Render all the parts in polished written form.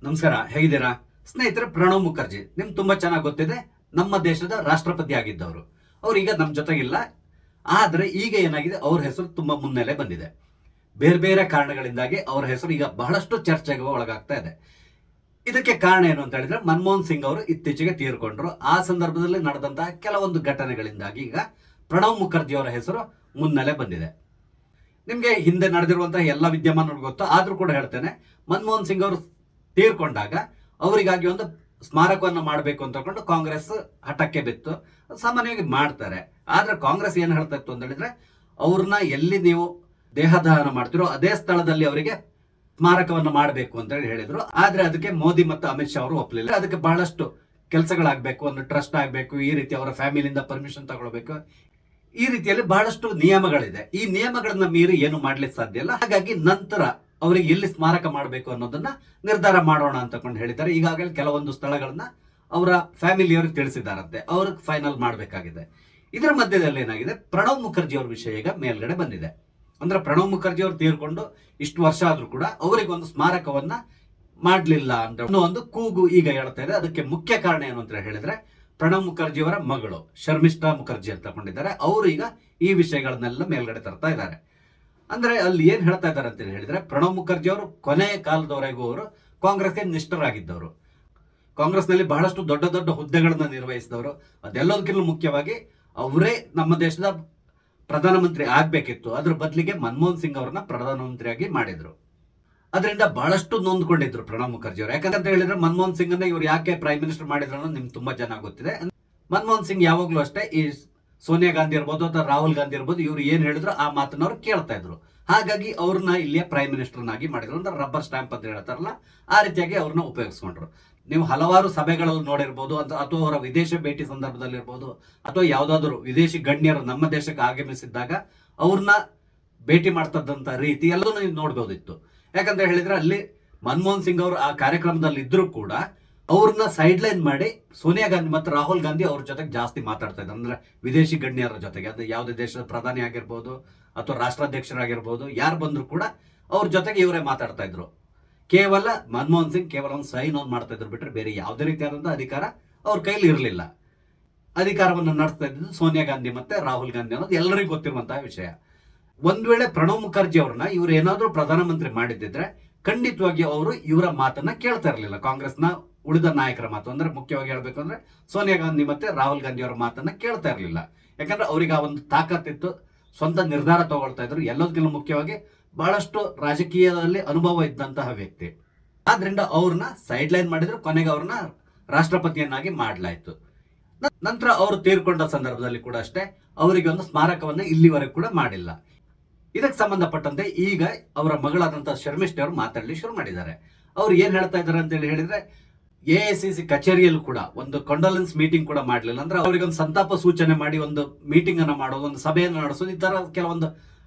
ನಮಸ್ಕಾರ, ಹೇಗಿದ್ದೀರಾ ಸ್ನೇಹಿತರೆ? ಪ್ರಣವ್ ಮುಖರ್ಜಿ ನಿಮ್ಗೆ ತುಂಬಾ ಚೆನ್ನಾಗಿ ಗೊತ್ತಿದೆ. ನಮ್ಮ ದೇಶದ ರಾಷ್ಟ್ರಪತಿ ಆಗಿದ್ದವರು. ಅವ್ರು ಈಗ ನಮ್ಮ ಜೊತೆಗಿಲ್ಲ. ಆದ್ರೆ ಈಗ ಏನಾಗಿದೆ, ಅವ್ರ ಹೆಸರು ತುಂಬಾ ಮುನ್ನೆಲೆ ಬಂದಿದೆ. ಬೇರೆ ಬೇರೆ ಕಾರಣಗಳಿಂದಾಗಿ ಅವ್ರ ಹೆಸರು ಈಗ ಬಹಳಷ್ಟು ಚರ್ಚೆಗೆ ಒಳಗಾಗ್ತಾ ಇದೆ. ಇದಕ್ಕೆ ಕಾರಣ ಏನು ಅಂತ ಹೇಳಿದ್ರೆ, ಮನಮೋಹನ್ ಸಿಂಗ್ ಅವರು ಇತ್ತೀಚೆಗೆ ತೀರ್ಕೊಂಡ್ರು. ಆ ಸಂದರ್ಭದಲ್ಲಿ ನಡೆದಂತಹ ಕೆಲವೊಂದು ಘಟನೆಗಳಿಂದಾಗಿ ಈಗ ಪ್ರಣವ್ ಮುಖರ್ಜಿ ಅವರ ಹೆಸರು ಮುನ್ನೆಲೆ ಬಂದಿದೆ. ನಿಮ್ಗೆ ಹಿಂದೆ ನಡೆದಿರುವಂತಹ ಎಲ್ಲ ವಿದ್ಯಮಾನಗಳು ಗೊತ್ತು, ಆದ್ರೂ ಕೂಡ ಹೇಳ್ತೇನೆ. ಮನಮೋಹನ್ ಸಿಂಗ್ ಅವರು ತೀರ್ಕೊಂಡಾಗ ಅವರಿಗಾಗಿ ಒಂದು ಸ್ಮಾರಕವನ್ನು ಮಾಡಬೇಕು ಅಂತ ತಗೊಂಡು ಕಾಂಗ್ರೆಸ್ ಹಠಕ್ಕೆ ಬಿತ್ತು. ಸಾಮಾನ್ಯವಾಗಿ ಮಾಡ್ತಾರೆ. ಆದ್ರೆ ಕಾಂಗ್ರೆಸ್ ಏನ್ ಹೇಳ್ತಾ ಇತ್ತು ಅಂತ ಹೇಳಿದ್ರೆ, ಅವ್ರನ್ನ ಎಲ್ಲಿ ನೀವು ದೇಹದಾನ ಮಾಡ್ತಿರೋ ಅದೇ ಸ್ಥಳದಲ್ಲಿ ಅವರಿಗೆ ಸ್ಮಾರಕವನ್ನು ಮಾಡಬೇಕು ಅಂತ ಹೇಳಿದ್ರು. ಆದ್ರೆ ಅದಕ್ಕೆ ಮೋದಿ ಮತ್ತು ಅಮಿತ್ ಶಾ ಅವರು ಒಪ್ಪಲಿಲ್ಲ. ಅದಕ್ಕೆ ಬಹಳಷ್ಟು ಕೆಲಸಗಳಾಗಬೇಕು, ಒಂದು ಟ್ರಸ್ಟ್ ಆಗಬೇಕು, ಈ ರೀತಿ ಅವರ ಫ್ಯಾಮಿಲಿಯಿಂದ ಪರ್ಮಿಷನ್ ತಗೊಳ್ಬೇಕು, ಈ ರೀತಿಯಲ್ಲಿ ಬಹಳಷ್ಟು ನಿಯಮಗಳಿದೆ. ಈ ನಿಯಮಗಳನ್ನ ಮೀರಿ ಏನು ಮಾಡ್ಲಿಕ್ಕೆ ಸಾಧ್ಯ ಇಲ್ಲ. ಹಾಗಾಗಿ ನಂತರ ಅವರಿಗೆ ಎಲ್ಲಿ ಸ್ಮಾರಕ ಮಾಡಬೇಕು ಅನ್ನೋದನ್ನ ನಿರ್ಧಾರ ಮಾಡೋಣ ಅಂತಕೊಂಡು ಹೇಳಿದ್ದಾರೆ. ಈಗಾಗಲೇ ಕೆಲವೊಂದು ಸ್ಥಳಗಳನ್ನ ಅವರ ಫ್ಯಾಮಿಲಿಯವ್ರಿಗೆ ತಿಳಿಸಿದಾರಂತೆ. ಅವ್ರಿಗೆ ಫೈನಲ್ ಮಾಡಬೇಕಾಗಿದೆ. ಇದರ ಮಧ್ಯದಲ್ಲಿ ಏನಾಗಿದೆ, ಪ್ರಣವ್ ಮುಖರ್ಜಿ ಅವ್ರ ವಿಷಯ ಈಗ ಮೇಲ್ಗಡೆ ಬಂದಿದೆ. ಅಂದ್ರೆ ಪ್ರಣವ್ ಮುಖರ್ಜಿ ಅವರು ತೀರ್ಕೊಂಡು ಇಷ್ಟು ವರ್ಷ ಆದ್ರೂ ಕೂಡ ಅವರಿಗೊಂದು ಸ್ಮಾರಕವನ್ನ ಮಾಡ್ಲಿಲ್ಲ ಅಂತ ಒಂದು ಕೂಗು ಈಗ ಹೇಳ್ತಾ ಇದೆ. ಅದಕ್ಕೆ ಮುಖ್ಯ ಕಾರಣ ಏನು ಅಂತ ಹೇಳಿದ್ರೆ, ಪ್ರಣವ್ ಮುಖರ್ಜಿ ಅವರ ಮಗಳು ಶರ್ಮಿಷ್ಠಾ ಮುಖರ್ಜಿ ಅಂತ ತಗೊಂಡಿದ್ದಾರೆ. ಅವರು ಈಗ ಈ ವಿಷಯಗಳನ್ನೆಲ್ಲ ಮೇಲ್ಗಡೆ ತರ್ತಾ ಇದ್ದಾರೆ. ಅಂದ್ರೆ ಅಲ್ಲಿ ಏನ್ ಹೇಳ್ತಾ ಇದ್ದಾರೆ ಅಂತ ಹೇಳಿದ್ರೆ, ಪ್ರಣವ್ ಮುಖರ್ಜಿ ಅವರು ಕೊನೆಯ ಕಾಲದವರೆಗೂ ಅವರು ಕಾಂಗ್ರೆಸ್ಗೆ ನಿಷ್ಠರಾಗಿದ್ದವರು. ಕಾಂಗ್ರೆಸ್ನಲ್ಲಿ ಬಹಳಷ್ಟು ದೊಡ್ಡ ದೊಡ್ಡ ಹುದ್ದೆಗಳನ್ನ ನಿರ್ವಹಿಸಿದವರು. ಅದೆಲ್ಲದಕ್ಕಿಂತ ಮುಖ್ಯವಾಗಿ ಅವರೇ ನಮ್ಮ ದೇಶದ ಪ್ರಧಾನಮಂತ್ರಿ ಆಗ್ಬೇಕಿತ್ತು. ಅದ್ರ ಬದಲಿಗೆ ಮನಮೋಹನ್ ಸಿಂಗ್ ಅವರನ್ನ ಪ್ರಧಾನಮಂತ್ರಿಯಾಗಿ ಮಾಡಿದ್ರು. ಅದರಿಂದ ಬಹಳಷ್ಟು ನೊಂದ್ಕೊಂಡಿದ್ರು ಪ್ರಣವ್ ಮುಖರ್ಜಿ ಅವರು. ಯಾಕಂತ ಹೇಳಿದ್ರೆ, ಮನಮೋಹನ್ ಸಿಂಗ್ ಅನ್ನ ಇವ್ರು ಯಾಕೆ ಪ್ರೈಮ್ ಮಿನಿಸ್ಟರ್ ಮಾಡಿದ್ರು ಅನ್ನೋದು ನಿಮ್ಗೆ ತುಂಬಾ ಜನ ಗೊತ್ತಿದೆ. ಮನಮೋಹನ್ ಸಿಂಗ್ ಯಾವಾಗ್ಲೂ ಅಷ್ಟೇ ಈ ಸೋನಿಯಾ ಗಾಂಧಿ ಇರ್ಬೋದು ಅಥವಾ ರಾಹುಲ್ ಗಾಂಧಿ ಇರ್ಬೋದು, ಇವ್ರು ಏನ್ ಹೇಳಿದ್ರು ಆ ಮಾತನ್ನ ಅವ್ರು ಕೇಳ್ತಾ ಇದ್ರು. ಹಾಗಾಗಿ ಅವ್ರನ್ನ ಇಲ್ಲಿಯ ಪ್ರೈಮ್ ಮಿನಿಸ್ಟರ್ನಾಗಿ ಮಾಡಿದ್ರು. ಅಂದ್ರೆ ರಬ್ಬರ್ ಸ್ಟಾಂಪ್ ಅಂತ ಹೇಳ್ತಾರಲ್ಲ, ಆ ರೀತಿಯಾಗಿ ಅವ್ರನ್ನ ಉಪಯೋಗಿಸ್ಕೊಂಡ್ರು. ನೀವು ಹಲವಾರು ಸಭೆಗಳಲ್ಲಿ ನೋಡಿರ್ಬೋದು, ಅಥವಾ ಅವರ ವಿದೇಶ ಭೇಟಿ ಸಂದರ್ಭದಲ್ಲಿ ಇರ್ಬೋದು, ಅಥವಾ ಯಾವ್ದಾದ್ರು ವಿದೇಶಿ ಗಣ್ಯರು ನಮ್ಮ ದೇಶಕ್ಕೆ ಆಗಮಿಸಿದ್ದಾಗ ಅವ್ರನ್ನ ಭೇಟಿ ಮಾಡ್ತದಂತ ರೀತಿ ಎಲ್ಲದೂ ನೀವು ನೋಡ್ಬೋದಿತ್ತು. ಯಾಕಂತ ಹೇಳಿದ್ರೆ, ಅಲ್ಲಿ ಮನಮೋಹನ್ ಸಿಂಗ್ ಅವರು ಆ ಕಾರ್ಯಕ್ರಮದಲ್ಲಿ ಇದ್ರು ಕೂಡ ಅವ್ರನ್ನ ಸೈಡ್ ಲೈನ್ ಮಾಡಿ ಸೋನಿಯಾ ಗಾಂಧಿ ಮತ್ತು ರಾಹುಲ್ ಗಾಂಧಿ ಅವ್ರ ಜೊತೆಗೆ ಜಾಸ್ತಿ ಮಾತಾಡ್ತಾ ಇದ್ದಾರೆ. ಅಂದ್ರೆ ವಿದೇಶಿ ಗಣ್ಯರ ಜೊತೆಗೆ, ಅದು ಯಾವುದೇ ದೇಶದ ಪ್ರಧಾನಿ ಆಗಿರ್ಬೋದು ಅಥವಾ ರಾಷ್ಟ್ರಾಧ್ಯಕ್ಷರಾಗಿರ್ಬೋದು, ಯಾರು ಬಂದ್ರು ಕೂಡ ಅವ್ರ ಜೊತೆಗೆ ಇವರೇ ಮಾತಾಡ್ತಾ ಇದ್ರು. ಕೇವಲ ಮನಮೋಹನ್ ಸಿಂಗ್ ಕೇವಲ ಒಂದು ಸೈನ್ ಆನ್ ಮಾಡ್ತಾ ಇದ್ರು ಬಿಟ್ರೆ ಬೇರೆ ಯಾವುದೇ ರೀತಿಯಾದಂತಹ ಅಧಿಕಾರ ಅವ್ರ ಕೈಲಿ ಇರಲಿಲ್ಲ. ಅಧಿಕಾರವನ್ನು ನಡೆಸ್ತಾ ಇದ್ದು ಸೋನಿಯಾ ಗಾಂಧಿ ಮತ್ತೆ ರಾಹುಲ್ ಗಾಂಧಿ ಅನ್ನೋದು ಎಲ್ಲರಿಗೂ ಗೊತ್ತಿರುವಂತಹ ವಿಷಯ. ಒಂದ್ ವೇಳೆ ಪ್ರಣವ್ ಮುಖರ್ಜಿ ಅವ್ರನ್ನ ಇವ್ರು ಏನಾದ್ರೂ ಪ್ರಧಾನಮಂತ್ರಿ ಮಾಡಿದ್ದಿದ್ರೆ ಖಂಡಿತವಾಗಿ ಅವರು ಇವರ ಮಾತನ್ನ ಕೇಳ್ತಾ ಇರಲಿಲ್ಲ. ಕಾಂಗ್ರೆಸ್ನ ಉಳಿದ ನಾಯಕರ ಮಾತು, ಅಂದ್ರೆ ಮುಖ್ಯವಾಗಿ ಹೇಳ್ಬೇಕು ಅಂದ್ರೆ ಸೋನಿಯಾ ಗಾಂಧಿ ಮತ್ತೆ ರಾಹುಲ್ ಗಾಂಧಿ ಅವರ ಮಾತನ್ನ ಕೇಳ್ತಾ ಇರಲಿಲ್ಲ. ಯಾಕಂದ್ರೆ ಅವ್ರಿಗೆ ಆ ಒಂದು ತಾಕತ್ತಿತ್ತು, ಸ್ವಂತ ನಿರ್ಧಾರ ತಗೊಳ್ತಾ ಇದ್ರು. ಎಲ್ಲದಕ್ಕಿಂತ ಮುಖ್ಯವಾಗಿ ಬಹಳಷ್ಟು ರಾಜಕೀಯದಲ್ಲಿ ಅನುಭವ ಇದ್ದಂತಹ ವ್ಯಕ್ತಿ. ಆದ್ರಿಂದ ಅವ್ರನ್ನ ಸೈಡ್ ಲೈನ್ ಮಾಡಿದ್ರು. ಕೊನೆಗೆ ಅವ್ರನ್ನ ರಾಷ್ಟ್ರಪತಿಯನ್ನಾಗಿ ಮಾಡಲಾಯ್ತು. ನಂತರ ಅವರು ತೀರ್ಕೊಂಡ ಸಂದರ್ಭದಲ್ಲಿ ಕೂಡ ಅಷ್ಟೇ ಅವರಿಗೆ ಒಂದು ಸ್ಮಾರಕವನ್ನ ಇಲ್ಲಿವರೆಗೂ ಕೂಡ ಮಾಡಿಲ್ಲ. ಇದಕ್ಕೆ ಸಂಬಂಧಪಟ್ಟಂತೆ ಈಗ ಅವರ ಮಗಳಾದಂತಹ ಶರ್ಮಿಷ್ಠೆ ಅವರು ಮಾತಾಡಲಿ ಶುರು ಮಾಡಿದ್ದಾರೆ. ಅವ್ರು ಏನ್ ಹೇಳ್ತಾ ಇದ್ದಾರೆ ಅಂತ ಹೇಳಿದ್ರೆ, AICC ಕಚೇರಿಯಲ್ಲೂ ಕೂಡ ಒಂದು ಕಂಡೋಲೆನ್ಸ್ ಮೀಟಿಂಗ್ ಕೂಡ ಮಾಡಲಿಲ್ಲ. ಅಂದ್ರೆ ಅವರಿಗೆ ಒಂದು ಸಂತಾಪ ಸೂಚನೆ ಮಾಡಿ ಒಂದು ಮೀಟಿಂಗ್ ಅನ್ನ ಮಾಡೋದು, ಒಂದು ಸಭೆಯನ್ನು ನಡೆಸೋದು, ಈ ತರ ಕೆಲವೊಂದು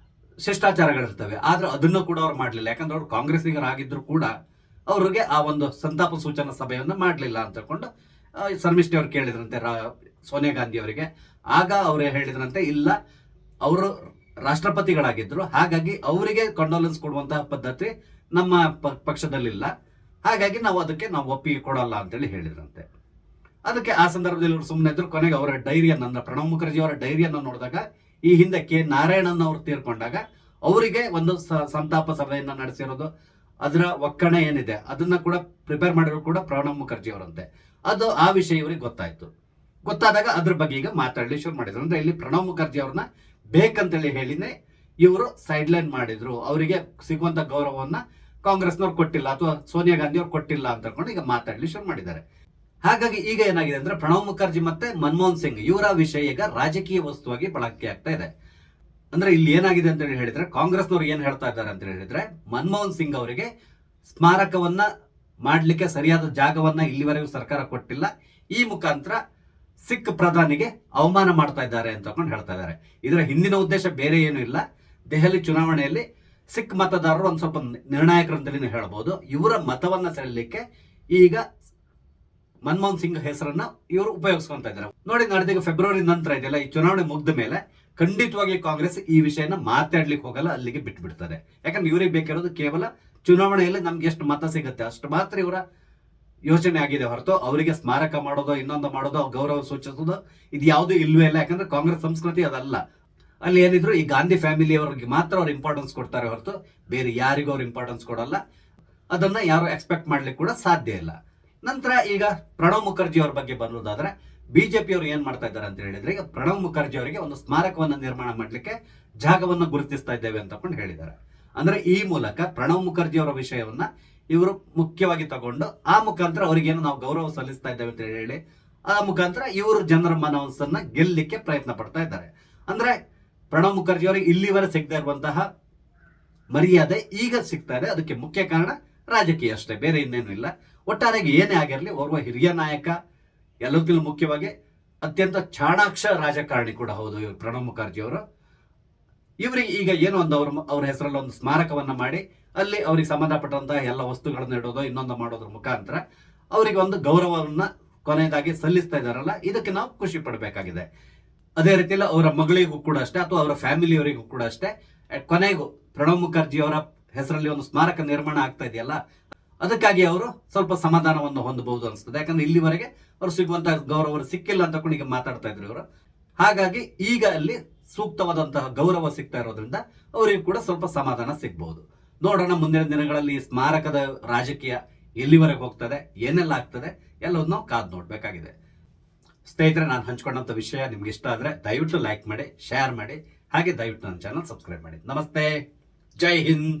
ಶಿಷ್ಟಾಚಾರಗಳಿರ್ತವೆ. ಆದ್ರೆ ಅದನ್ನು ಕೂಡ ಅವ್ರು ಮಾಡ್ಲಿಲ್ಲ. ಯಾಕಂದ್ರೆ ಅವ್ರು ಕಾಂಗ್ರೆಸ್ಸಿಗರಾಗಿದ್ರು ಕೂಡ ಅವ್ರಿಗೆ ಆ ಒಂದು ಸಂತಾಪ ಸೂಚನಾ ಸಭೆಯನ್ನು ಮಾಡಲಿಲ್ಲ ಅಂತ ಕೊಂಡು ಶರ್ಮಿಷ್ಠೆ ಅವರು ಕೇಳಿದ್ರಂತೆ ಸೋನಿಯಾ ಗಾಂಧಿ ಅವರಿಗೆ. ಆಗ ಅವ್ರು ಹೇಳಿದ್ರಂತೆ, ಇಲ್ಲ, ಅವರು ರಾಷ್ಟ್ರಪತಿಗಳಾಗಿದ್ರು, ಹಾಗಾಗಿ ಅವರಿಗೆ ಕಂಡೋಲೆನ್ಸ್ ಕೊಡುವಂತಹ ಪದ್ಧತಿ ನಮ್ಮ ಪಕ್ಷದಲ್ಲಿಲ್ಲ, ಹಾಗಾಗಿ ನಾವು ಅದಕ್ಕೆ ಒಪ್ಪಿಗೆ ಕೊಡಲ್ಲ ಅಂತೇಳಿ ಹೇಳಿದ್ರಂತೆ. ಅದಕ್ಕೆ ಆ ಸಂದರ್ಭದಲ್ಲಿ ಇವರು ಸುಮ್ಮನೆ ಇದ್ರು. ಕೊನೆಗೆ ಅವರ ಡೈರಿಯನ್ನ, ಪ್ರಣವ್ ಮುಖರ್ಜಿ ಅವರ ಡೈರಿಯನ್ನು ನೋಡಿದಾಗ, ಈ ಹಿಂದೆ ನಾರಾಯಣನ್ ಅವರು ತೀರ್ಕೊಂಡಾಗ ಅವರಿಗೆ ಒಂದು ಸಂತಾಪ ಸಭೆಯನ್ನ ನಡೆಸಿರೋದು, ಅದರ ಒಕ್ಕಣೆ ಏನಿದೆ ಅದನ್ನ ಕೂಡ ಪ್ರಿಪೇರ್ ಮಾಡಿರೋ ಕೂಡ ಪ್ರಣವ್ ಮುಖರ್ಜಿ ಅವರಂತೆ. ಅದು ಆ ವಿಷಯ ಇವರಿಗೆ ಗೊತ್ತಾದಾಗ ಅದ್ರ ಬಗ್ಗೆ ಈಗ ಮಾತಾಡಲಿ ಶುರು ಮಾಡಿದ್ರು. ಅಂದ್ರೆ ಇಲ್ಲಿ ಪ್ರಣವ್ ಮುಖರ್ಜಿ ಅವ್ರನ್ನ ಬೇಕಂತೇಳಿ ಹೇಳಿನೇ ಇವರು ಸೈಡ್ ಲೈನ್ ಮಾಡಿದ್ರು. ಅವರಿಗೆ ಸಿಗುವಂತ ಗೌರವವನ್ನ ಕಾಂಗ್ರೆಸ್ನವ್ರು ಕೊಟ್ಟಿಲ್ಲ ಅಥವಾ ಸೋನಿಯಾ ಗಾಂಧಿ ಅವ್ರು ಕೊಟ್ಟಿಲ್ಲ ಅಂತ ಹೇಳ್ಕೊಂಡು ಈಗ ಮಾತಾಡ್ಲಿ ಶುರು ಮಾಡಿದ್ದಾರೆ. ಹಾಗಾಗಿ ಈಗ ಏನಾಗಿದೆ ಅಂದ್ರೆ, ಪ್ರಣವ್ ಮುಖರ್ಜಿ ಮತ್ತೆ ಮನಮೋಹನ್ ಸಿಂಗ್ ಇವರ ವಿಷಯ ಈಗ ರಾಜಕೀಯ ವಸ್ತುವಾಗಿ ಬಳಕೆ ಆಗ್ತಾ ಇದೆ. ಅಂದ್ರೆ ಇಲ್ಲಿ ಏನಾಗಿದೆ ಅಂತ ಹೇಳಿದ್ರೆ, ಕಾಂಗ್ರೆಸ್ನವ್ರು ಏನ್ ಹೇಳ್ತಾ ಇದ್ದಾರೆ ಅಂತ ಹೇಳಿದ್ರೆ, ಮನಮೋಹನ್ ಸಿಂಗ್ ಅವರಿಗೆ ಸ್ಮಾರಕವನ್ನ ಮಾಡ್ಲಿಕ್ಕೆ ಸರಿಯಾದ ಜಾಗವನ್ನ ಇಲ್ಲಿವರೆಗೂ ಸರ್ಕಾರ ಕೊಟ್ಟಿಲ್ಲ, ಈ ಮುಖಾಂತರ ಸಿಖ್ ಪ್ರಧಾನಿಗೆ ಅವಮಾನ ಮಾಡ್ತಾ ಇದ್ದಾರೆ ಅಂತ ಹೇಳ್ತಾ ಇದ್ದಾರೆ. ಇದರ ಹಿಂದಿನ ಉದ್ದೇಶ ಬೇರೆ ಏನು ಇಲ್ಲ. ದೆಹಲಿ ಚುನಾವಣೆಯಲ್ಲಿ ಸಿಖ್ ಮತದಾರರು ಒಂದ್ ಸ್ವಲ್ಪ ನಿರ್ಣಾಯಕರಂತಲೇ ಹೇಳ್ಬೋದು. ಇವರ ಮತವನ್ನ ಸೆಳೆಯಲಿಕ್ಕೆ ಈಗ ಮನಮೋಹನ್ ಸಿಂಗ್ ಹೆಸರನ್ನ ಇವರು ಉಪಯೋಗಿಸ್ಕೊಂತ ಇದ್ದಾರೆ. ನೋಡಿ, ನಡೆದೀಗ ಫೆಬ್ರವರಿ ನಂತರ ಇದೆಯಲ್ಲ, ಈ ಚುನಾವಣೆ ಮುಗ್ದ ಮೇಲೆ ಖಂಡಿತವಾಗಿ ಕಾಂಗ್ರೆಸ್ ಈ ವಿಷಯನ ಮಾತಾಡ್ಲಿಕ್ಕೆ ಹೋಗಲ್ಲ, ಅಲ್ಲಿಗೆ ಬಿಟ್ಟು ಬಿಡ್ತಾರೆ. ಯಾಕಂದ್ರೆ ಇವರಿಗೆ ಬೇಕಿರೋದು ಕೇವಲ ಚುನಾವಣೆಯಲ್ಲಿ ನಮ್ಗೆ ಎಷ್ಟು ಮತ ಸಿಗುತ್ತೆ ಅಷ್ಟು ಮಾತ್ರ ಇವರ ಯೋಚನೆ ಆಗಿದೆ ಹೊರತು ಅವರಿಗೆ ಸ್ಮಾರಕ ಮಾಡೋದು ಇನ್ನೊಂದು ಮಾಡೋದು ಗೌರವ ಸೂಚಿಸೋದು ಇದು ಯಾವುದು ಇಲ್ವೇ ಇಲ್ಲ. ಯಾಕಂದ್ರೆ ಕಾಂಗ್ರೆಸ್ ಸಂಸ್ಕೃತಿ ಅದಲ್ಲ. ಅಲ್ಲಿ ಏನಿದ್ರು ಈ ಗಾಂಧಿ ಫ್ಯಾಮಿಲಿಯವರಿಗೆ ಮಾತ್ರ ಅವ್ರು ಇಂಪಾರ್ಟೆನ್ಸ್ ಕೊಡ್ತಾರೆ ಹೊರತು ಬೇರೆ ಯಾರಿಗೂ ಅವ್ರು ಇಂಪಾರ್ಟೆನ್ಸ್ ಕೊಡಲ್ಲ. ಅದನ್ನ ಯಾರು ಎಕ್ಸ್ಪೆಕ್ಟ್ ಮಾಡ್ಲಿಕ್ಕೆ ಕೂಡ ಸಾಧ್ಯ ಇಲ್ಲ. ನಂತರ ಈಗ ಪ್ರಣವ್ ಮುಖರ್ಜಿ ಅವ್ರ ಬಗ್ಗೆ ಬರೋದಾದ್ರೆ ಬಿಜೆಪಿ ಅವರು ಏನ್ ಮಾಡ್ತಾ ಇದ್ದಾರೆ ಅಂತ ಹೇಳಿದ್ರೆ, ಈಗ ಪ್ರಣವ್ ಮುಖರ್ಜಿ ಅವರಿಗೆ ಒಂದು ಸ್ಮಾರಕವನ್ನ ನಿರ್ಮಾಣ ಮಾಡ್ಲಿಕ್ಕೆ ಜಾಗವನ್ನು ಗುರುತಿಸ್ತಾ ಇದ್ದೇವೆ ಅಂತ ಹೇಳಿದ್ದಾರೆ. ಅಂದ್ರೆ ಈ ಮೂಲಕ ಪ್ರಣವ್ ಮುಖರ್ಜಿ ಅವರ ವಿಷಯವನ್ನ ಇವರು ಮುಖ್ಯವಾಗಿ ತಗೊಂಡು ಆ ಮುಖಾಂತರ ಅವರಿಗೇನು ನಾವು ಗೌರವ ಸಲ್ಲಿಸ್ತಾ ಇದ್ದೇವೆ ಅಂತ ಹೇಳಿ ಆ ಮುಖಾಂತರ ಇವರು ಜನರ ಮನಸ್ಸನ್ನ ಗೆಲ್ಲಲಿಕ್ಕೆ ಪ್ರಯತ್ನ ಪಡ್ತಾ ಇದ್ದಾರೆ. ಅಂದ್ರೆ ಪ್ರಣವ್ ಮುಖರ್ಜಿ ಅವರಿಗೆ ಇಲ್ಲಿವರೆಗೆ ಸಿಗದೇ ಇರುವಂತಹ ಮರ್ಯಾದೆ ಈಗ ಸಿಗ್ತಾ ಇದೆ. ಅದಕ್ಕೆ ಮುಖ್ಯ ಕಾರಣ ರಾಜಕೀಯ ಅಷ್ಟೇ, ಬೇರೆ ಇನ್ನೇನು ಇಲ್ಲ. ಒಟ್ಟಾರೆಯಾಗಿ ಏನೇ ಆಗಿರಲಿ ಓರ್ವ ಹಿರಿಯ ನಾಯಕ, ಎಲ್ಲದಕ್ಕಿಂತ ಮುಖ್ಯವಾಗಿ ಅತ್ಯಂತ ಚಾಣಾಕ್ಷ ರಾಜಕಾರಣಿ ಕೂಡ ಹೌದು ಇವರು ಪ್ರಣವ್ ಮುಖರ್ಜಿ ಅವರು. ಇವರಿಗೆ ಈಗ ಏನೋ ಒಂದು ಅವ್ರ ಹೆಸರಲ್ಲಿ ಒಂದು ಸ್ಮಾರಕವನ್ನ ಮಾಡಿ ಅಲ್ಲಿ ಅವ್ರಿಗೆ ಸಂಬಂಧಪಟ್ಟಂತಹ ಎಲ್ಲ ವಸ್ತುಗಳನ್ನು ಇಡೋದು ಇನ್ನೊಂದು ಮಾಡೋದ್ರ ಮುಖಾಂತರ ಅವರಿಗೆ ಒಂದು ಗೌರವವನ್ನ ಕೊನೆಯದಾಗಿ ಸಲ್ಲಿಸ್ತಾ ಇದಾರಲ್ಲ, ಇದಕ್ಕೆ ನಾವು ಖುಷಿ ಪಡಬೇಕಾಗಿದೆ. ಅದೇ ರೀತಿಯಲ್ಲಿ ಅವರ ಮಗಳಿಗೂ ಕೂಡ ಅಷ್ಟೇ ಅಥವಾ ಅವರ ಫ್ಯಾಮಿಲಿಯವರಿಗೂ ಕೂಡ ಅಷ್ಟೇ ಕೊನೆಗೂ ಪ್ರಣವ್ ಮುಖರ್ಜಿ ಅವರ ಹೆಸರಲ್ಲಿ ಒಂದು ಸ್ಮಾರಕ ನಿರ್ಮಾಣ ಆಗ್ತಾ ಇದೆಯಲ್ಲ, ಅದಕ್ಕಾಗಿ ಅವರು ಸ್ವಲ್ಪ ಸಮಾಧಾನವನ್ನು ಹೊಂದಬಹುದು ಅನಿಸ್ತದೆ. ಯಾಕಂದ್ರೆ ಇಲ್ಲಿವರೆಗೆ ಅವ್ರು ಸಿಗುವಂತಹ ಗೌರವ ಸಿಕ್ಕಿಲ್ಲ ಅಂತ ಕೂಡ ಈಗ ಮಾತಾಡ್ತಾ ಇದ್ರು ಇವರು. ಹಾಗಾಗಿ ಈಗ ಅಲ್ಲಿ ಸೂಕ್ತವಾದಂತಹ ಗೌರವ ಸಿಗ್ತಾ ಇರೋದ್ರಿಂದ ಅವರಿಗೂ ಕೂಡ ಸ್ವಲ್ಪ ಸಮಾಧಾನ ಸಿಗ್ಬಹುದು. ನೋಡೋಣ ಮುಂದಿನ ದಿನಗಳಲ್ಲಿ ಈ ಸ್ಮಾರಕದ ರಾಜಕೀಯ ಎಲ್ಲಿವರೆಗೆ ಹೋಗ್ತದೆ, ಏನೆಲ್ಲ ಆಗ್ತದೆ ಎಲ್ಲವನ್ನೂ ನಾವು ಕಾದು ನೋಡ್ಬೇಕಾಗಿದೆ. ಸ್ನೇಹಿತರೆ, ನಾನು ಹಂಚ್ಕೊಂಡಂತ ವಿಷಯ ನಿಮ್ಗೆ ಇಷ್ಟ ಆದ್ರೆ ದಯವಿಟ್ಟು ಲೈಕ್ ಮಾಡಿ, ಶೇರ್ ಮಾಡಿ, ಹಾಗೆ ದಯವಿಟ್ಟು ನನ್ನ ಚಾನಲ್ ಸಬ್ಸ್ಕ್ರೈಬ್ ಮಾಡಿ. ನಮಸ್ತೆ, ಜೈ ಹಿಂದ್.